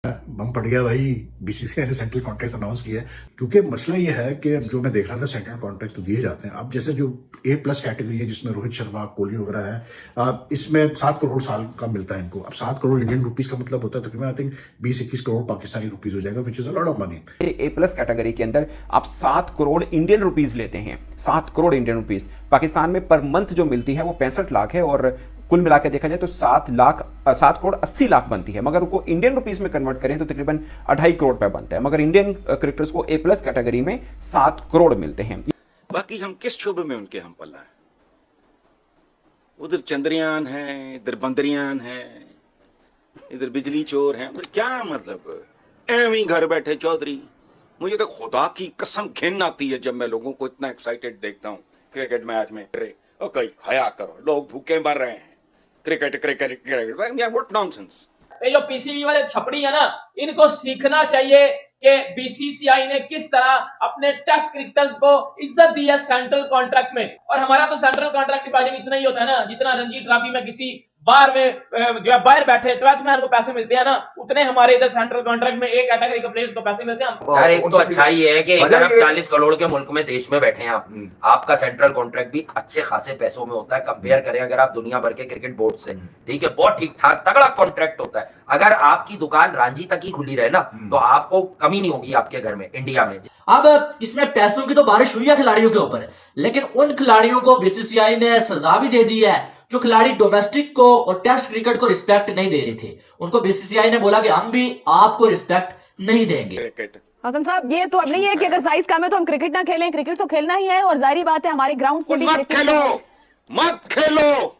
बम पड़ गया भाई। बीसीसीआई ने सेंट्रल कॉन्ट्रैक्ट अनाउंस किया है, क्योंकि मसला ये है कि अब जो मैं देख रहा था सेंट्रल कॉन्ट्रैक्ट तो दिए जाते हैं। अब जैसे जो A+ कैटेगरी है जिसमें रोहित शर्मा, कोहली वगैरह है, इसमें 7 करोड़ साल का मिलता है इनको। अब 7 करोड़ इंडियन रुपीज का मतलब होता है तकरीबन I think 20-21 crore Pakistani rupees हो जाएगा, which is a lot of money. A+ category के अंदर आप 7 करोड़ इंडियन रुपीज लेते हैं, 7 करोड़ इंडियन रुपीज। पाकिस्तान में पर मंथ जो मिलती है वो 65 लाख है, और कुल मिला के देखा जाए तो 7 करोड़ 80 लाख बनती है। मगर उनको इंडियन रुपीस में कन्वर्ट करें तो तकरीबन 2.5 करोड़ रुपए बनता है। मगर इंडियन क्रिकेटर्स को A+ कैटेगरी में 7 करोड़ मिलते हैं। बाकी हम किस शोबे में उनके हम पल्ला है। उधर चंद्रयान है, इधर बंदरियान है, इधर बिजली चोर है। उधर क्या मतलब, एवं घर बैठे चौधरी। मुझे तो खुदा की कसम घिन आती है जब मैं लोगों को इतना एक्साइटेड देखता हूँ क्रिकेट मैच में। ओ कहीं हया करो, लोग भूखे मर रहे हैं। Cricket cricket cricket, what nonsense. ये जो पीसीबी वाले छपड़ी है ना, इनको सीखना चाहिए कि बीसीसीआई ने किस तरह अपने टेस्ट क्रिकेटर्स को इज्जत दी है सेंट्रल कॉन्ट्रैक्ट में। और हमारा तो सेंट्रल कॉन्ट्रैक्ट डिपॉजिट इतना ही होता है ना, जितना रणजी ट्रॉफी में किसी बाहर में जो है बाहर बैठे 12th मैन को पैसे मिलते हैं ना, उतने हमारे इधर सेंट्रल कॉन्ट्रैक्ट में एक कैटेगरी के प्लेयर्स को पैसे मिलते हैं। यार एक तो अच्छा ही है कि 140 करोड़ के मुल्क में देश में बैठे हैं आप। आपका सेंट्रल कॉन्ट्रैक्ट भी अच्छे खासे पैसों में होता है, कंपेयर करें अगर आप दुनिया भर के क्रिकेट बोर्ड से। ठीक है, बहुत ठीक ठाक तगड़ा कॉन्ट्रैक्ट होता है। अगर आपकी दुकान रांची तक ही खुली रहे ना तो आपको कमी नहीं होगी आपके घर में इंडिया में। अब इसमें पैसों की तो बारिश हुई है खिलाड़ियों के ऊपर, लेकिन उन खिलाड़ियों को बीसीसीआई ने सजा भी दे दी है जो खिलाड़ी डोमेस्टिक को और टेस्ट क्रिकेट को रिस्पेक्ट नहीं दे रहे थे। उनको बीसीसीआई ने बोला कि हम भी आपको रिस्पेक्ट नहीं देंगे। हसन साहब, ये तो अब नहीं है कि अगर साइज कम है तो हम क्रिकेट ना खेलें। क्रिकेट तो खेलना ही है, और जाहिर बात है हमारे ग्राउंड पे भी मत खेलो, मत खेलो,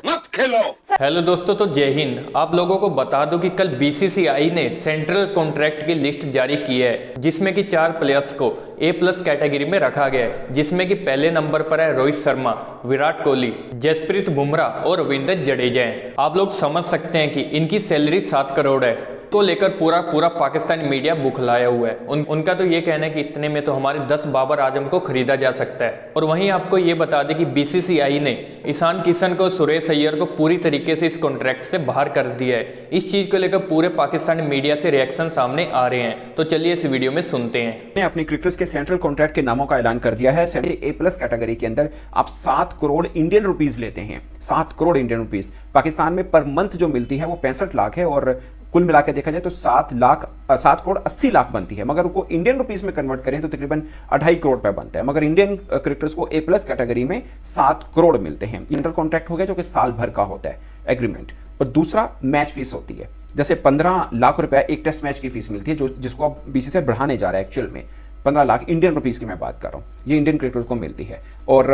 मत खेलो। हेलो दोस्तों, तो जय हिंद। आप लोगों को बता दो कि कल बीसीसीआई ने सेंट्रल कॉन्ट्रैक्ट की लिस्ट जारी की है, जिसमें कि 4 प्लेयर्स को A+ कैटेगरी में रखा गया है, जिसमें कि पहले नंबर पर है रोहित शर्मा, विराट कोहली, जसप्रीत बुमराह और रविंद्र जडेजा हैं। आप लोग समझ सकते हैं कि इनकी सैलरी 7 करोड़ है। तो लेकर पूरा पाकिस्तानी मीडिया बुखलाया हुआ है। उनका तो ये कहना है कि इतने में तो हमारे 10 बाबर आजम को खरीदा जा सकता है। और वहीं आपको ये बता दें कि बीसीसीआई ने ईशान किशन को, सुरेश अय्यर को पूरी तरीके से इस कॉन्ट्रैक्ट से बाहर कर दिया है। इस चीज को लेकर पूरे पाकिस्तानी मीडिया से रिएक्शन सामने आ रहे हैं। तो चलिए इस वीडियो में सुनते हैं। अपने क्रिकेटर्स के सेंट्रल कॉन्ट्रैक्ट के नामों का ऐलान कर दिया है। A+ कैटेगरी के अंदर आप 7 करोड़ इंडियन रुपीज लेते हैं, 7 करोड़ इंडियन रुपीज। पाकिस्तान में पर मंथ जो मिलती है वो 65 लाख है, और कुल मिला के देखा जाए तो 7 करोड़ 80 लाख बनती है। मगर उनको इंडियन रुपीस में कन्वर्ट करें तो तकरीबन 2.5 करोड़ रुपए बनता है। मगर इंडियन क्रिकेटर्स को A+ कैटेगरी में 7 करोड़ मिलते हैं। इंटर कॉन्ट्रैक्ट हो गया जो कि साल भर का होता है एग्रीमेंट। और दूसरा मैच फीस होती है, जैसे 15 लाख रुपए एक टेस्ट मैच की फीस मिलती है, जिसको अब बीसीसीआई बढ़ाने जा रहा है। एक्चुअल में 15 लाख इंडियन रुपीस की मैं बात कर रहा हूँ, ये इंडियन क्रिकेटर्स को मिलती है। और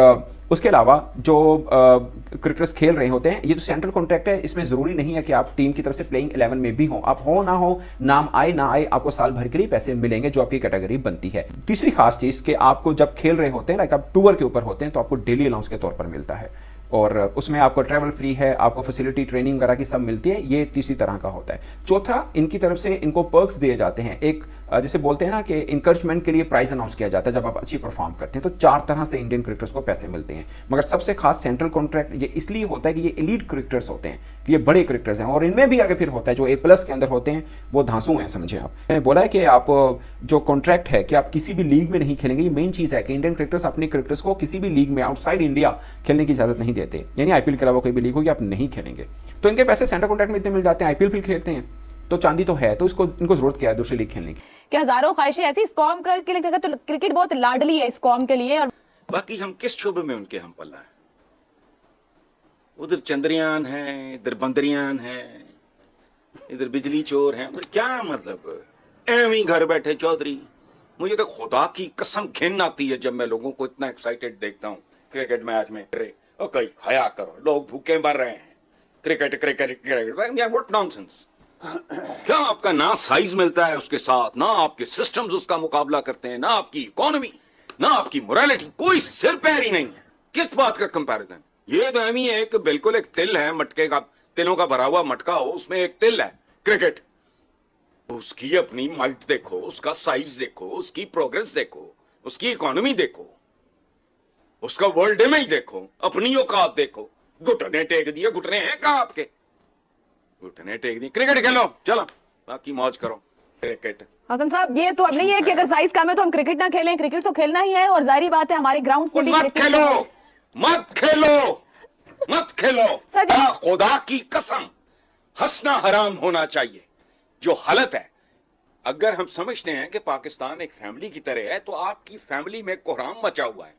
उसके अलावा जो क्रिकेटर्स खेल रहे होते हैं, ये जो सेंट्रल कॉन्ट्रैक्ट है इसमें जरूरी नहीं है कि आप टीम की तरफ से प्लेइंग 11 में भी हो। आप हो ना हो, नाम आए ना आए, आपको साल भर के लिए पैसे मिलेंगे जो आपकी कैटेगरी बनती है। तीसरी खास चीज कि आपको जब खेल रहे होते हैं, लाइक आप टूर के ऊपर होते हैं, तो आपको डेली अलाउंस के तौर पर मिलता है, और उसमें आपको ट्रैवल फ्री है, आपको फैसिलिटी ट्रेनिंग वगैरह की सब मिलती है। ये तीसरी तरह का होता है। चौथा, इनकी तरफ से इनको पर्क्स दिए जाते हैं। एक जैसे बोलते हैं ना कि इंकरेजमेंट के लिए प्राइज अनाउंस किया जाता है जब आप अच्छी परफॉर्म करते हैं। तो 4 तरह से इंडियन क्रिकेटर्स को पैसे मिलते हैं। मगर सबसे खास सेंट्रल कॉन्ट्रैक्ट ये इसलिए होता है कि ये एलीट क्रिकेटर्स होते हैं, कि ये बड़े क्रिकेटर्स हैं। और इनमें भी आगे फिर होता है जो A+ के अंदर होते हैं वो धांसू हैं, समझे आप। मैंने बोला है कि आप जो कॉन्ट्रैक्ट है कि आप किसी भी लीग में नहीं खेलेंगे। ये मेन चीज़ है कि इंडियन क्रिकेटर्स अपने क्रिकेटर्स को किसी भी लीग में आउटसाइड इंडिया खेलने की इजाजत नहीं देते, यानी IPL के अलावा कोई भी लीग होगी आप नहीं खेलेंगे। तो इनके पैसे सेंट्रल कॉन्ट्रैक्ट में इतने मिल जाते हैं। IPL फिर खेलते हैं तो चांदी तो है, तो इनको जरूरत क्या है दूसरी लीग खेलने की। क्या हजारों ख्वाहिशें ऐसी इस कौम के लिए, तो क्रिकेट बहुत लाडली है इस कौम के लिए। और बाकी हम किस शोबे में उनके हम पल्ला है। उधर चंद्रयान है, इधर बंदरियान है, इधर बिजली चोर है। उधर क्या मतलब, एवं घर बैठे चौधरी। मुझे तो खुदा की कसम घिन आती है जब मैं लोगों को इतना एक्साइटेड देखता हूँ क्रिकेट मैच में। ओ कहीं हया करो, लोग भूखे मर रहे हैं। Cricket cricket cricket, what nonsense. क्या आपका ना साइज मिलता है उसके साथ, ना आपके सिस्टम्स उसका मुकाबला करते हैं, ना आपकी इकोनॉमी, ना आपकी मोरालिटी, कोई सिर पैर ही नहीं है। किस बात का कंपैरिजन। ये तो एम ही है कि बिल्कुल एक तिल है, मटके का, तिलों का भरा हुआ मटका हो, उसमें एक तिल है क्रिकेट। उसकी अपनी माइट देखो, उसका साइज देखो, उसकी प्रोग्रेस देखो, उसकी इकोनॉमी देखो, उसका वर्ल्ड इमेज देखो, अपनी औकात देखो। घुटने टेक दिए, घुटने हैं कहां आपके, घुटने टेक दिए। क्रिकेट खेलो चलो। बाकी मौज करो क्रिकेट। हसन साहब, ये तो अब नहीं है कि अगर साइज कम है तो हम क्रिकेट ना खेलें, क्रिकेट तो खेलना ही है और जाहिर बात है हमारे ग्राउंड पे भी मत cricket- खेलो, मत खेलो, मत खेलो। सर, खुदा की कसम, हंसना हराम होना चाहिए। जो हालत है, अगर हम समझते हैं कि पाकिस्तान एक फैमिली की तरह है, तो आपकी फैमिली में कोहराम मचा हुआ है।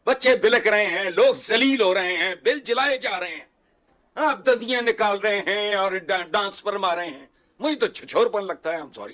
बच्चे बिलक रहे हैं, लोग जलील हो रहे हैं, बिल जलाए जा रहे हैं, आप दंदियां निकाल रहे हैं और डांस पर मार रहे हैं। मुझे तो छिछोरपन लगता है, I'm sorry।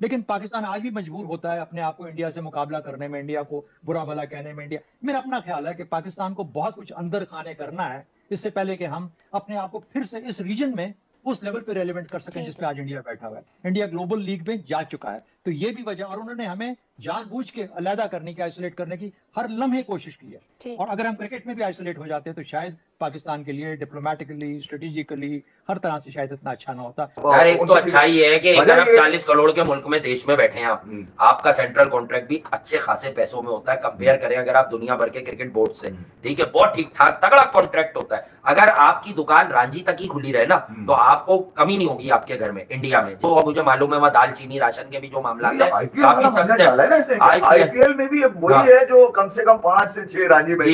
लेकिन पाकिस्तान आज भी मजबूर होता है अपने आप को इंडिया से मुकाबला करने में, इंडिया को बुरा भला कहने में। इंडिया, मेरा अपना ख्याल है कि पाकिस्तान को बहुत कुछ अंदर खाने करना है इससे पहले कि हम अपने आप को फिर से इस रीजन में उस लेवल पे रेलेवेंट कर सकें जिस पे आज इंडिया बैठा हुआ है। इंडिया ग्लोबल लीग में जा चुका है, तो ये भी वजह, और उन्होंने हमें जानबूझ के अलहदा करने की, आइसोलेट करने की हर लम्हे कोशिश की है। और अगर हम क्रिकेट में भी आइसोलेट हो जाते तो शायद पाकिस्तान के लिए डिप्लोमेटिकली, स्ट्रेटेजिकली हर तरह से शायद इतना अच्छा ना होता। यार एक तो अच्छा ही है कि 1 अरब 40 करोड़ के मुल्क में, देश में बैठे हैं आप। आपका सेंट्रल कॉन्ट्रैक्ट भी अच्छे खासे पैसों में होता है, कंपेयर करें अगर आप दुनिया भर के क्रिकेट बोर्ड से, ठीक है, बहुत ठीक ठाक तगड़ा कॉन्ट्रैक्ट होता है। अगर आपकी दुकान रांची तक ही खुली रहे ना, तो आपको कमी नहीं होगी आपके घर में इंडिया में। तो मुझे मालूम है वहाँ दाल चीनी राशन के भी जो मामला है काफी सस्ते हैं। आईपीएल में भी अब वही है जो कम से कम 5 से 6 रांची में,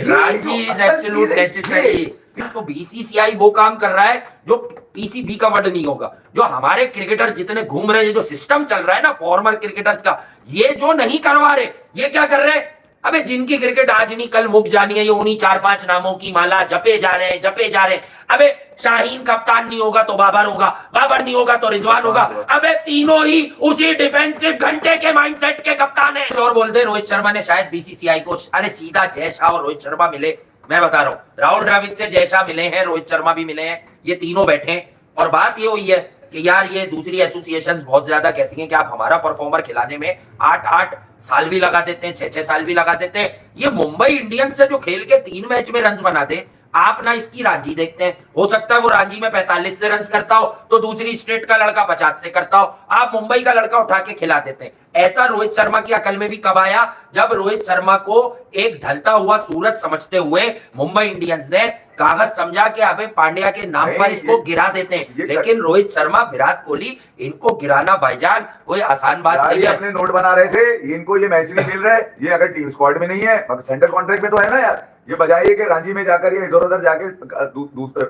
रांची इज एब्सोल्यूट नेसेसरी। तो बीसीसीआई वो काम कर रहा है जो पीसीबी का वर्ड नहीं होगा। जो हमारे क्रिकेटर्स जितने घूम रहे हैं, जो सिस्टम चल रहा है ना फॉर्मर क्रिकेटर्स का, ये जो नहीं करवा रहे, ये क्या कर रहे हैं? अबे जिनकी क्रिकेट आज नहीं कल मुक जानी है, ये उन्हीं 4-5 नामों की माला जपे जा रहे हैं, जपे जा रहे हैं। अबे शाहीन कप्तान नहीं होगा तो बाबर होगा, बाबर नहीं होगा तो रिजवान होगा। अबे तीनों ही उसी डिफेंसिव घंटे के माइंडसेट के कप्तान हैं। और बोलते रोहित शर्मा ने शायद बीसीसीआई को, अरे सीधा जय शाह और रोहित शर्मा मिले, मैं बता रहा हूँ, राहुल द्रविड़ से जय शाह मिले हैं, रोहित शर्मा भी मिले हैं, ये तीनों बैठे हैं। और बात ये हुई है कि यार ये दूसरी एसोसिएशंस बहुत ज्यादा कहती हैं कि आप हमारा परफॉर्मर खिलाने में 8-8 साल भी लगा देते हैं, 6-6 साल भी लगा देते हैं। ये मुंबई इंडियंस से जो खेल के 3 मैच में रन बनाते, आप ना इसकी रांची देखते हैं। हो सकता है वो रांची में 45 से रन करता हो तो दूसरी स्टेट का लड़का 50 से करता हो, आप मुंबई का लड़का उठा के खिला देते हैं। ऐसा रोहित शर्मा की अकल में भी कब आया? जब रोहित शर्मा को एक ढलता हुआ सूरज समझते हुए मुंबई इंडियंस ने कागज समझा कि अबे पांड्या के नाम पर इसको गिरा देते हैं। लेकिन रोहित शर्मा, विराट कोहली, इनको गिराना भाईजान कोई आसान बात नहीं है। अपने नोट बना रहे थे, इनको ये मैच नहीं खेल रहे, ये अगर टीम स्क्वाड में नहीं है, सेंट्रल कॉन्ट्रैक्ट में तो है ना यार। ये बजाय कि रांची में जाकर ये इधर उधर जाके,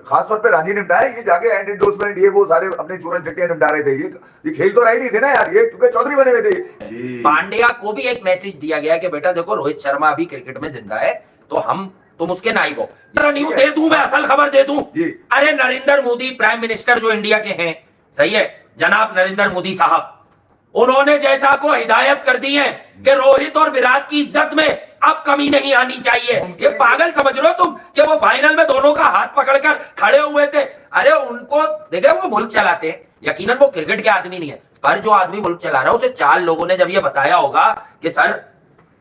खासतौर पे रांची निपटाए, ये जाके एंड एंडोर्समेंट ये वो सारे अपने चूरन चट्टियां निपटा रहे थे। ये खेल तो रहे नहीं थे ना यार, ये क्योंकि चौधरी बने हुए थे। पांड्या को भी एक मैसेज दिया गया कि बेटा देखो रोहित शर्मा अभी क्रिकेट में जिंदा है, तो तुम उसके नायब हो। न्यूज़ दे दूं, मैं असल खबर दे दूं। अरे नरेंद्र मोदी प्राइम मिनिस्टर जो इंडिया के हैं, सही है, जनाब नरेंद्र मोदी साहब, उन्होंने जैसा को हिदायत कर दी है कि रोहित और विराट की इज्जत में अब कमी नहीं आनी चाहिए। ये पागल समझ रहे हो तुम कि वो फाइनल में दोनों का हाथ पकड़कर खड़े हुए थे? अरे उनको देखे, वो मुल्क चलाते हैं, यकीनन वो क्रिकेट के आदमी नहीं है, पर जो आदमी मुल्क चला रहा है उसे 4 लोगों ने जब ये बताया होगा कि सर,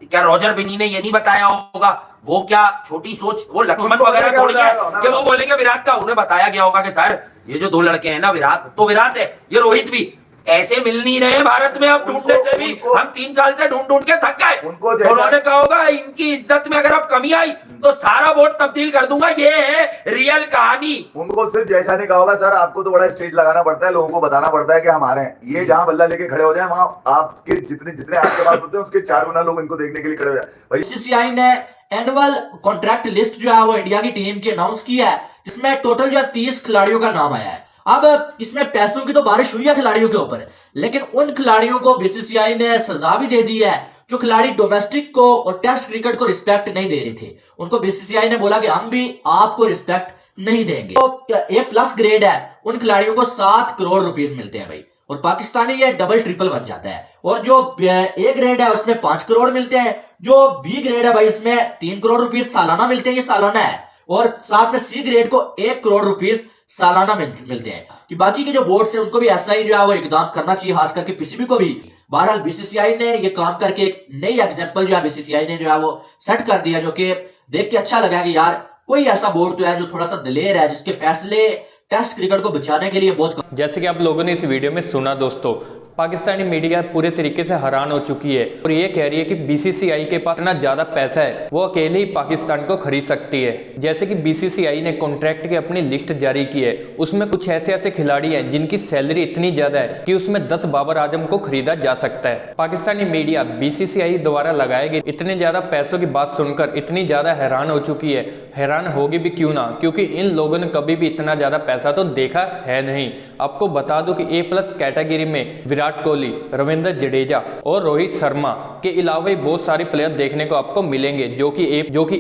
क्या रॉजर बिनी ने ये नहीं बताया होगा? वो क्या छोटी सोच, वो लक्ष्मण वगैरह थोड़ी है कि वो बोलेंगे विराट का। उन्हें बताया गया होगा कि सर ये जो 2 लड़के हैं ना, विराट तो विराट है, ये रोहित भी, ऐसे मिल नहीं रहे भारत में अब ढूंढने से भी। हम 3 साल से ढूंढ के थक गए। उन्होंने कहा होगा इनकी इज्जत में अगर अब कमी आई तो सारा वोट तब्दील कर दूंगा। ये है रियल कहानी। उनको सिर्फ जैसा ने कहा होगा, सर आपको तो बड़ा स्टेज लगाना पड़ता है, लोगों को बताना पड़ता है कि हमारे हैं। ये जहां बल्ला लेके खड़े हो जाए, वहां आपके जितने आपके पास होते हैं उसके 4 गुना लोग इनको देखने के लिए खड़े हो जाए। बीसीसीआई ने एनुअल कॉन्ट्रैक्ट लिस्ट जो है वो इंडिया की टीम की अनाउंस की है, जिसमें टोटल जो 30 खिलाड़ियों का नाम आया है। अब इसमें पैसों की तो बारिश हुई है खिलाड़ियों के ऊपर, लेकिन उन खिलाड़ियों को बीसीसीआई ने सजा भी दे दी है जो खिलाड़ी डोमेस्टिक को और टेस्ट क्रिकेट को रिस्पेक्ट नहीं दे रहे थे। उनको बीसीसीआई ने बोला कि हम भी आपको रिस्पेक्ट नहीं देंगे। तो A+ ग्रेड है, उन खिलाड़ियों को 7 करोड़ रुपीस मिलते हैं भाई, और पाकिस्तानी ये डबल ट्रिपल बन जाता है। और जो A ग्रेड है उसमें 5 करोड़ मिलते हैं, जो B ग्रेड है भाई इसमें 3 करोड़ रुपीस सालाना मिलते हैं, ये सालाना है। और साथ में C ग्रेड को 1 करोड़ रुपीस सालाना मिलते हैं। कि बाकी के जो बोर्ड्स हैं उनको भी ऐसा ही जो है वो इकदाम करना चाहिए, खास करके पीसीबी को भी। बहरहाल बीसीसीआई ने ये काम करके एक नई एग्जांपल जो है बीसीसीआई ने जो है वो सेट कर दिया, जो कि देख के अच्छा लगा कि यार कोई ऐसा बोर्ड तो है जो थोड़ा सा दिलेर है, जिसके फैसले टेस्ट क्रिकेट को बचाने के लिए बहुत। जैसे कि आप लोगों ने इस वीडियो में सुना दोस्तों, पाकिस्तानी मीडिया पूरे तरीके से हैरान हो चुकी है और ये कह रही है कि बीसीसीआई के पास इतना ज्यादा पैसा है वो अकेले ही पाकिस्तान को खरीद सकती है। जैसे कि बीसीसीआई ने कॉन्ट्रैक्ट की अपनी लिस्ट जारी की है, उसमें कुछ ऐसे खिलाड़ी हैं जिनकी सैलरी इतनी ज्यादा है कि उसमें 10 बाबर आजम को खरीदा जा सकता है। पाकिस्तानी मीडिया बीसीसीआई द्वारा लगाए गए इतने ज्यादा पैसों की बात सुनकर इतनी ज्यादा हैरान हो चुकी है। हैरान होगी भी क्यों ना, क्योंकि इन लोगों ने कभी भी इतना ज्यादा पैसा तो देखा है नहीं। आपको बता दूं कि A+ कैटेगरी में विराट कोहली, रविंद्र जडेजा और रोहित शर्मा के अलावा भी बहुत सारे प्लेयर देखने को आपको मिलेंगे जो कि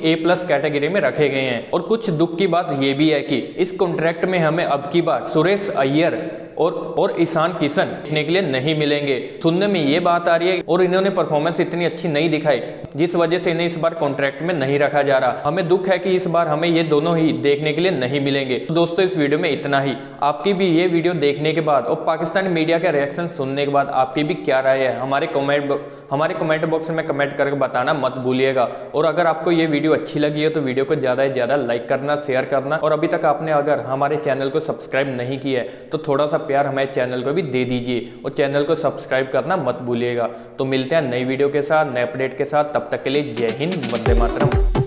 A+ कैटेगरी में रखे गए हैं। और कुछ दुख की बात यह भी है कि इस कॉन्ट्रैक्ट में हमें अब की बार सुरेश अय्यर और ईशान किशन देखने के लिए नहीं मिलेंगे। सुनने में ये बात आ रही है और इन्होंने परफॉर्मेंस इतनी अच्छी नहीं दिखाई जिस वजह से इन्हें इस बार कॉन्ट्रैक्ट में नहीं रखा जा रहा। हमें दुख है कि इस बार हमें ये दोनों ही देखने के लिए नहीं मिलेंगे। तो दोस्तों इस वीडियो में इतना ही। आपकी भी ये वीडियो देखने के बाद और पाकिस्तानी मीडिया का रिएक्शन सुनने के बाद आपकी भी क्या राय है हमारे कमेंट बॉक्स में कमेंट करके बताना मत भूलिएगा। और अगर आपको ये वीडियो अच्छी लगी है तो वीडियो को ज़्यादा से ज़्यादा लाइक करना, शेयर करना और अभी तक आपने अगर हमारे चैनल को सब्सक्राइब नहीं किया है तो थोड़ा सा प्यार हमारे चैनल को भी दे दीजिए और चैनल को सब्सक्राइब करना मत भूलिएगा। तो मिलते हैं नई वीडियो के साथ, नए अपडेट के साथ। तब तक के लिए जय हिंद, वंदे मातरम।